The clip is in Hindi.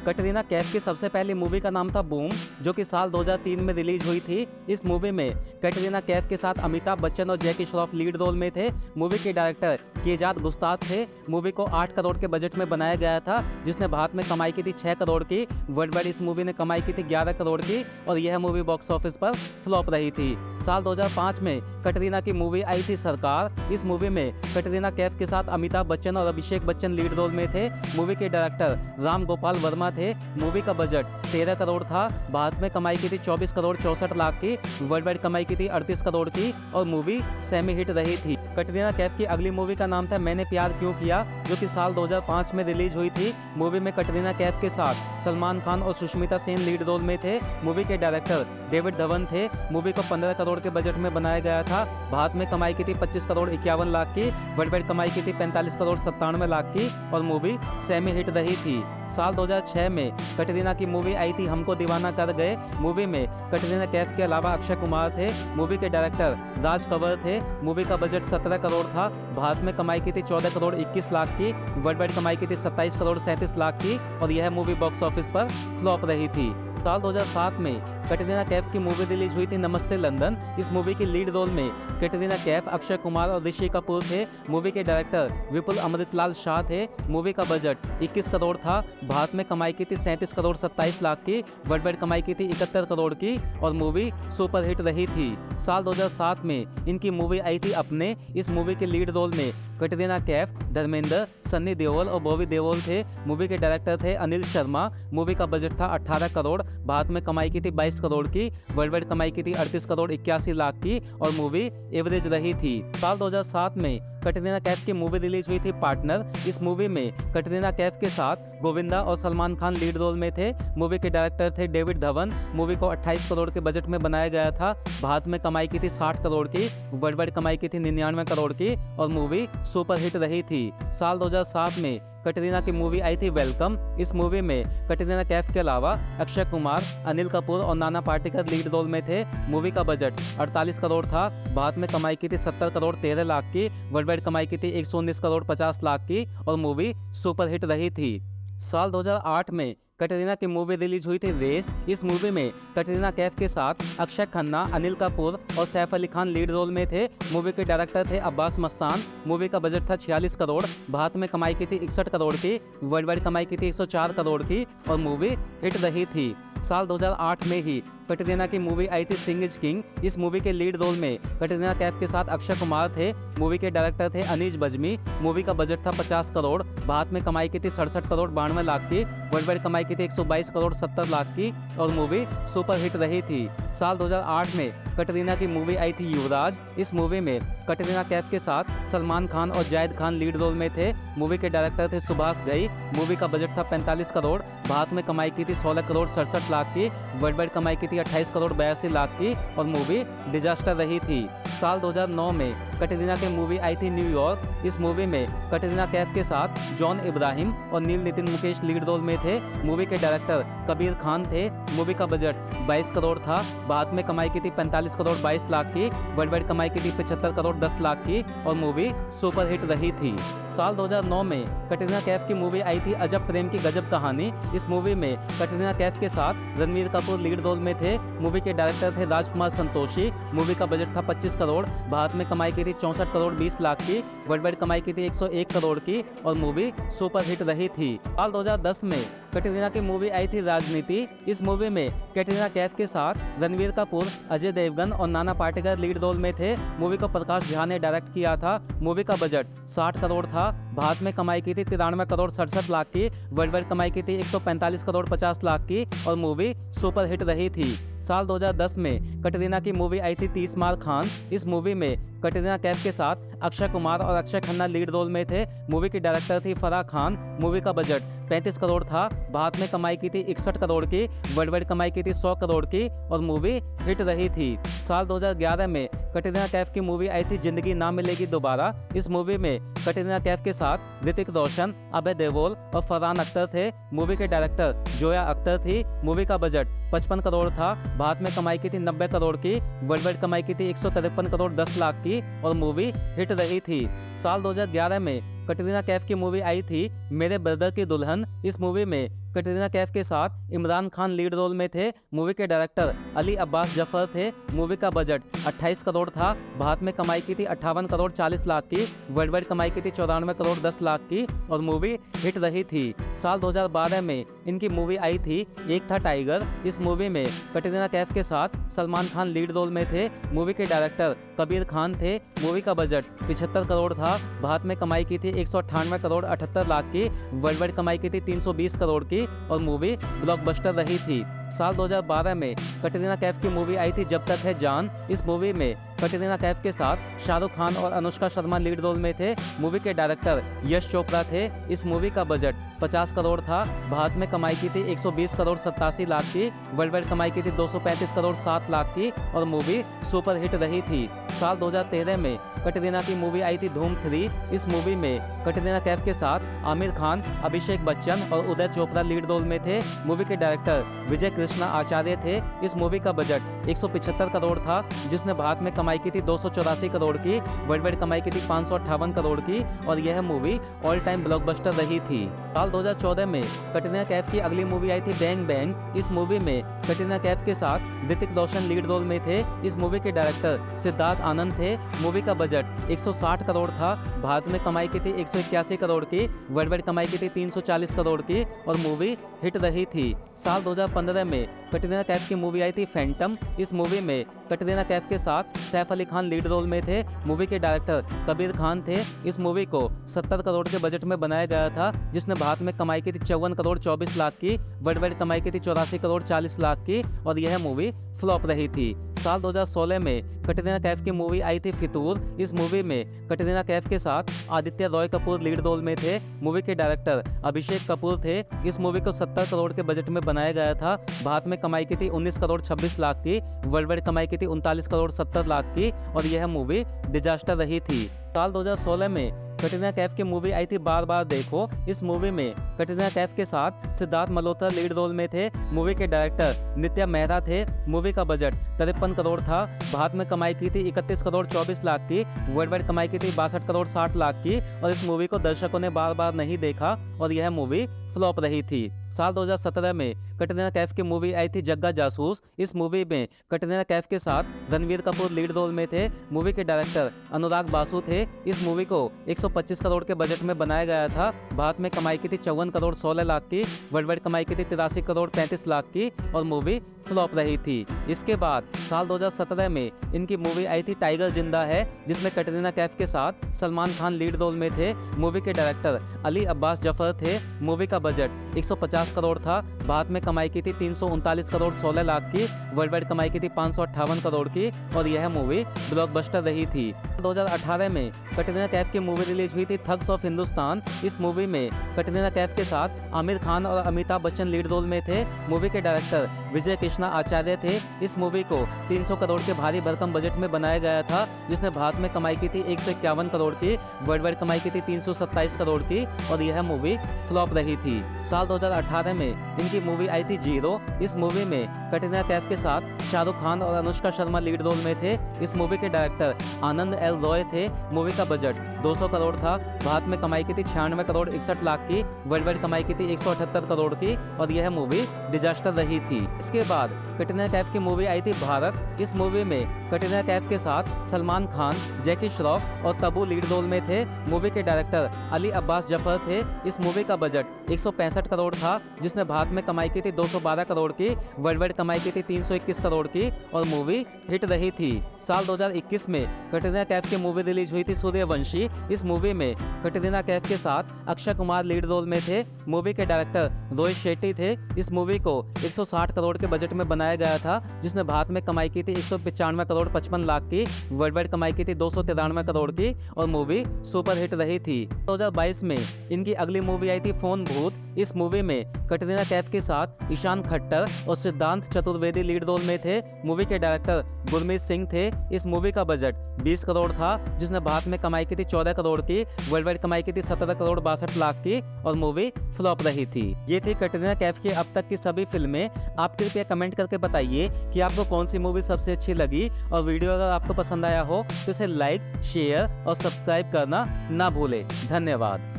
कटरीना कैफ की सबसे पहली मूवी का नाम था बूम, जो कि साल 2003 में रिलीज हुई थी। इस मूवी में कटरीना कैफ के साथ अमिताभ बच्चन और जैकी श्रॉफ लीड रोल में थे। मूवी के डायरेक्टर किजात गुस्ताफ थे। मूवी को 8 करोड़ के बजट में बनाया गया था, जिसने भारत में कमाई की थी 6 करोड़ की। वर्ल्ड वाइड इस मूवी ने कमाई की थी 11 करोड़ की और यह मूवी बॉक्स ऑफिस पर फ्लॉप रही थी। साल 2005 में कटरीना की मूवी आई थी सरकार। इस मूवी में कटरीना कैफ के साथ अमिताभ बच्चन और अभिषेक बच्चन लीड रोल में थे। मूवी के डायरेक्टर राम गोपाल वर्मा थे। मूवी का बजट 13 करोड़ था। भारत में कमाई की थी 24 करोड़ 64 लाख की। वर्ल्ड वाइड कमाई की थी 38 करोड़ की और मूवी सेमी हिट रही थी। कटरीना कैफ की अगली मूवी का नाम था मैंने प्यार क्यों किया, जो कि साल 2005 में रिलीज हुई थी। मूवी में कटरीना कैफ के साथ सलमान खान और सुष्मिता सेन लीड रोल में थे। मूवी के डायरेक्टर डेविड धवन थे। मूवी को 15 करोड़ के बजट में बनाया गया था। भारत में कमाई की थी 25 करोड़ 51 लाख की। वर्ल्ड वाइड कमाई की थी 45 करोड़ 97 लाख की और मूवी सेमी हिट रही थी। साल 2006 में कटरीना की मूवी आई थी हमको दीवाना कर गए। मूवी में कटरीना कैफ के अलावा अक्षय कुमार थे। मूवी के डायरेक्टर राज कंवर थे। मूवी का बजट 17 करोड़ था। भारत में कमाई की थी 14 करोड़ 21 लाख की। वर्ल्ड वाइड कमाई की थी 27 करोड़ 37 लाख की और यह मूवी बॉक्स ऑफिस पर फ्लॉप रही थी। साल 2007 में कटरीना कैफ की मूवी रिलीज हुई थी नमस्ते लंदन। इस मूवी की लीड रोल में कटरीना कैफ, अक्षय कुमार और ऋषि कपूर थे। मूवी के डायरेक्टर विपुल अमृतलाल शाह थे। मूवी का बजट 21 करोड़ था। भारत में कमाई की थी 37 करोड़ 27 लाख की। वर्ल्ड वाइड कमाई की थी 71 करोड़ की और मूवी सुपर हिट रही थी। साल 2007 में इनकी मूवी आई थी अपने। इस मूवी के लीड रोल में कटरीना कैफ, धर्मेंद्र, सन्नी देओल और बॉबी देओल थे। मूवी के डायरेक्टर थे अनिल शर्मा। मूवी का बजट था 18 करोड़। भारत में कमाई की थी 22 करोड़ की। वर्ल्ड वाइड कमाई की थी 38 करोड़ 81 लाख की और मूवी एवरेज रही थी। साल 2007 में कटरीना कैफ की मूवी रिलीज हुई थी पार्टनर। इस मूवी में कटरीना कैफ के साथ गोविंदा और सलमान खान लीड रोल में थे। मूवी के डायरेक्टर थे डेविड धवन। मूवी को 28 करोड़ के बजट में बनाया गया था। भारत में कमाई की थी 60 करोड़ की। वर्ल्ड वाइड कमाई की थी 99 करोड़ की और मूवी सुपर हिट रही थी। साल 2007 में कटरीना की मूवी आई थी वेलकम। इस मूवी में कटरीना कैफ के अलावा अक्षय कुमार, अनिल कपूर और नाना पाटेकर लीड रोल में थे। मूवी का बजट 48 करोड़ था। भारत में कमाई की थी 70 करोड़ 13 लाख की। वर्ल्ड वाइड कमाई की थी 119 करोड़ 50 लाख की और मूवी सुपर हिट रही थी। साल 2008 में कटरीना की मूवी रिलीज हुई थी रेस। इस मूवी में कटरीना कैफ के साथ अक्षय खन्ना, अनिल कपूर और सैफ अली खान लीड रोल में थे। मूवी के डायरेक्टर थे अब्बास मस्तान। मूवी का बजट था 46 करोड़। भारत में कमाई की थी 61 करोड़ की। वर्ल्ड वाइड कमाई की थी 104 करोड़ की और मूवी हिट रही थी। साल 2008 में ही कटरीना की मूवी आई थी सिंह इज किंग। इस मूवी के लीड रोल में कटरीना कैफ के साथ अक्षय कुमार थे। मूवी के डायरेक्टर थे अनीज बज्मी। मूवी का बजट था 50 करोड़। भारत में कमाई की थी 67 करोड़ 92 लाख की। वर्ल्ड वाइड कमाई की थी 122 करोड़ 70 लाख की और मूवी सुपर हिट रही थी। साल 2008 में कटरीना की मूवी आई थी युवराज। इस मूवी में कटरीना कैफ के साथ सलमान खान और जायद खान लीड रोल में थे। मूवी के डायरेक्टर थे सुभाष घई। मूवी का बजट था 45 करोड़। भारत में कमाई की थी 16 करोड़ 67 लाख की। वर्ल्ड वाइड कमाई की थी 28 करोड़ 82 लाख की और मूवी डिजास्टर रही थी। साल 2009 में कटरीना की मूवी आई थी न्यूयॉर्क। इस मूवी में कटरीना कैफ के साथ जॉन इब्राहिम और नील नितिन मुकेश लीड रोल में थे। मूवी के डायरेक्टर कबीर खान थे। मूवी का बजट 22 करोड़ था। भारत में कमाई की थी 45 करोड़ 22 लाख की। वर्ल्ड वाइड कमाई की थी 75 करोड़ 10 लाख की और मूवी सुपर हिट रही थी। साल 2009 में कटरीना कैफ की मूवी आई थी अजब प्रेम की गजब कहानी। इस मूवी में कटरीना कैफ के साथ रणवीर कपूर लीड रोल में थे। मूवी के डायरेक्टर थे राजकुमार संतोषी। मूवी का बजट था 25 करोड़। भारत में कमाई की थी 64 करोड़ 20 लाख की। वर्ल्ड वाइड कमाई की थी 101 करोड़ की और मूवी सुपर हिट रही थी। साल 2010 में कटरीना की मूवी आई थी राजनीति। इस मूवी में कटरीना कैफ के साथ रणवीर कपूर, अजय देवगन और नाना पाटेकर लीड रोल में थे। मूवी को प्रकाश झा ने डायरेक्ट किया था। मूवी का बजट 60 करोड़ था। भारत में कमाई की थी 93 करोड़ 67 लाख की। वर्ल्ड वाइड कमाई की थी 145 करोड़ 50 लाख की और मूवी सुपर हिट रही थी। साल 2010 में कटरीना की मूवी आई थी 30 मार खान। इस मूवी में कटरीना कैफ के साथ अक्षय कुमार और अक्षय खन्ना लीड रोल में थे। मूवी की डायरेक्टर थी फराह खान। मूवी का बजट 35 करोड़ था। भारत में कमाई की थी 61 करोड़ की। वर्ल्ड वाइड कमाई की थी 100 करोड़ की और मूवी हिट रही थी। साल 2011 में कटरीना कैफ की मूवी आई थी जिंदगी ना मिलेगी दोबारा। इस मूवी में कटरीना कैफ के साथ ऋतिक रोशन, अभय देओल और फरहान अख्तर थे। मूवी के डायरेक्टर जोया अख्तर थी। मूवी का बजट 55 करोड़ था। भारत में कमाई की थी 90 करोड़ की। वर्ल्ड वाइड कमाई की थी 153 करोड़ 10 लाख की और मूवी हिट रही थी। साल 2011 में कटरीना कैफ की मूवी आई थी मेरे ब्रदर की दुल्हन। इस मूवी में कटरीना कैफ के साथ इमरान खान लीड रोल में थे। मूवी के डायरेक्टर अली अब्बास जफर थे। मूवी का बजट 28 करोड़ था। भारत में कमाई की थी 58 करोड़ 40 लाख की। वर्ल्ड वाइड कमाई की थी 94 करोड़ 10 लाख की और मूवी हिट रही थी। साल 2012 में इनकी मूवी आई थी एक था टाइगर। इस मूवी में कटरीना कैफ के साथ सलमान खान लीड रोल में थे। मूवी के डायरेक्टर कबीर खान थे। मूवी का बजट 75 करोड़ था। भारत में कमाई की थी 198 करोड़ 78 लाख की। वर्ल्ड वाइड कमाई की थी 320 करोड़ की और मूवी ब्लॉकबस्टर रही थी। साल 2012 में कटरीना कैफ की मूवी आई थी जब तक है जान। इस मूवी में कटरीना कैफ के साथ शाहरुख खान और अनुष्का शर्मा लीड रोल में थे। मूवी के डायरेक्टर यश चोपड़ा थे। इस मूवी का बजट 50 करोड़ था। भारत में कमाई की थी 120 करोड़ 87 लाख की। वर्ल्ड वाइड कमाई की थी 235 करोड़ 7 लाख की और मूवी सुपर हिट रही थी। साल 2013 में कटरीना की मूवी आई थी धूम 3। इस मूवी में कटरीना कैफ के साथ आमिर खान, अभिषेक बच्चन और उदय चोपड़ा लीड रोल में थे। मूवी के डायरेक्टर विजय कृष्णा आचार्य थे। इस मूवी का बजट 175 करोड़ था, जिसने भारत में कमाई की थी 284 करोड़ की। वर्ल्ड वाइड कमाई की थी 558 करोड़ की और यह मूवी ऑल टाइम ब्लॉकबस्टर रही थी। साल 2014 में कटरीना कैफ की अगली मूवी आई थी बैंग बैंग। इस मूवी में कटरीना कैफ के साथ ऋतिक रोशन लीड रोल में थे। इस मूवी के डायरेक्टर सिद्धार्थ आनंद थे। मूवी का बजट 160 करोड़ था। भारत में कमाई की थी 181 करोड़ की। वर्ल्ड वाइड कमाई की थी 340 करोड़ की और मूवी हिट रही थी। साल 2015 में कटरीना कैफ की मूवी आई थी फैंटम। इस मूवी में कटरीना कैफ के साथ सैफ अली खान लीड रोल में थे। मूवी के डायरेक्टर कबीर खान थे। इस मूवी को 70 करोड़ के बजट में बनाया गया था, जिसने भारत में कमाई की थी 54 करोड़ 24 लाख की। वर्ल्ड वाइड कमाई की थी 84 करोड़ 40 लाख की और यह मूवी फ्लॉप रही थी। साल 2016 में कटरीना कैफ की मूवी आई थी फितूर। इस मूवी में कटरीना कैफ के साथ आदित्य रॉय कपूर लीड रोल में थे। मूवी के डायरेक्टर अभिषेक कपूर थे। इस मूवी को 70 करोड़ के बजट में बनाया गया था। भारत में कमाई की थी 19 करोड़ 26 लाख की। वर्ल्ड वाइड कमाई की थी 39 करोड़ 70 लाख की और यह मूवी डिजास्टर रही थी। साल 2016 में कटरीना कैफ की मूवी आई थी बार बार देखो। इस मूवी में कटरीना कैफ के साथ सिद्धार्थ मल्होत्रा लीड रोल में थे। मूवी के डायरेक्टर नित्या मेहरा थे। मूवी का बजट 53 करोड़ था। भारत में कमाई की थी 31 करोड़ 24 लाख की। वर्ल्ड वाइड कमाई की थी 62 करोड़ 60 लाख की और इस मूवी को दर्शकों ने बार बार नहीं देखा और यह मूवी फ्लॉप रही थी। साल 2017 में कटरीना कैफ की मूवी आई थी जग्गा जासूस। इस मूवी में कटरीना कैफ के साथ रणवीर कपूर लीड रोल में थे। मूवी के डायरेक्टर अनुराग बासु थे। इस मूवी को 125 करोड़ के बजट में बनाया गया था। भारत में कमाई की थी 54 करोड़ 16 लाख की। वर्ल्ड वाइड कमाई की थी 83 करोड़ 35 लाख की और मूवी फ्लॉप रही थी। इसके बाद साल 2017 में इनकी मूवी आई थी टाइगर जिंदा है, जिसमें कटरीना कैफ के साथ सलमान खान लीड रोल में थे। मूवी के डायरेक्टर अली अब्बास जफर थे। मूवी का बजट 150 करोड़ था। भारत में कमाई की थी 339 करोड़ 16 लाख की। वर्ल्ड वाइड कमाई की थी 558 करोड़ की और यह मूवी ब्लॉकबस्टर रही थी। 2018 में कटरीना कैफ की मूवी रिलीज हुई थी थग्स ऑफ हिंदुस्तान। इस मूवी में कटरीना कैफ के साथ आमिर खान और अमिताभ बच्चन लीड रोल में थे। मूवी के डायरेक्टर विजय कृष्णा आचार्य थे। इस मूवी को 300 करोड़ के भारी भरकम बजट में बनाया गया था, जिसने भारत में कमाई की थी 151 करोड़ की। वर्ल्ड वाइड कमाई की थी 327 करोड़ की और यह मूवी फ्लॉप रही थी। साल 2018 में इनकी मूवी आई थी जीरो। इस मूवी में कटरीना कैफ के साथ शाहरुख खान और अनुष्का शर्मा लीड रोल में थे। इस मूवी के डायरेक्टर आनंद एल रॉय थे। मूवी का बजट 200 करोड़ था। भारत में कमाई की थी 96 करोड़ 61 लाख की। वर्ल्ड वाइड कमाई की थी 178 करोड़ की और यह मूवी डिजास्टर रही थी। इसके बाद कटरीना कैफ की मूवी आई थी भारत। इस मूवी में कटरीना कैफ के साथ सलमान खान, जैकी श्रॉफ और तब्बू लीड रोल में थे। मूवी के डायरेक्टर अली अब्बास जफर थे। इस मूवी का बजट 165 करोड़ था, जिसने भारत में कमाई की थी 212 करोड़ की। वर्ल्ड वाइड कमाई की थी 321 करोड़ की और मूवी हिट रही थी। साल 2021 में कटरीना कैफ की मूवी रिलीज हुई थी सूर्यवंशी। इस मूवी में कटरीना कैफ के साथ अक्षय कुमार लीड रोल में थे। मूवी के डायरेक्टर रोहित शेट्टी थे। इस मूवी को 160 करोड़ के बजट में बनाया गया था, जिसने भारत में कमाई की थी 195 करोड़ 55 लाख की। वर्ल्ड वाइड कमाई की थी 293 करोड़ की और मूवी सुपर हिट रही थी। 2022 में इनकी अगली मूवी आई थी फोन भूत। इस मूवी में कटरीना कैफ के साथ ईशान खट्टर और सिद्धांत चतुर्वेदी लीड रोल में थे। मूवी के डायरेक्टर गुरमीत सिंह थे। इस मूवी का बजट 20 करोड़ था, जिसने भारत में कमाई की थी 14 करोड़ की। वर्ल्ड वाइड कमाई की थी 17 करोड़ 62 लाख की और मूवी फ्लॉप रही थी। ये थी कटरीना कैफ की अब तक की सभी फिल्में। आप कृपया कमेंट करके बताइए कि आपको कौन सी मूवी सबसे अच्छी लगी और वीडियो अगर आपको पसंद आया हो तो इसे लाइक, शेयर और सब्सक्राइब करना ना भूलें। धन्यवाद।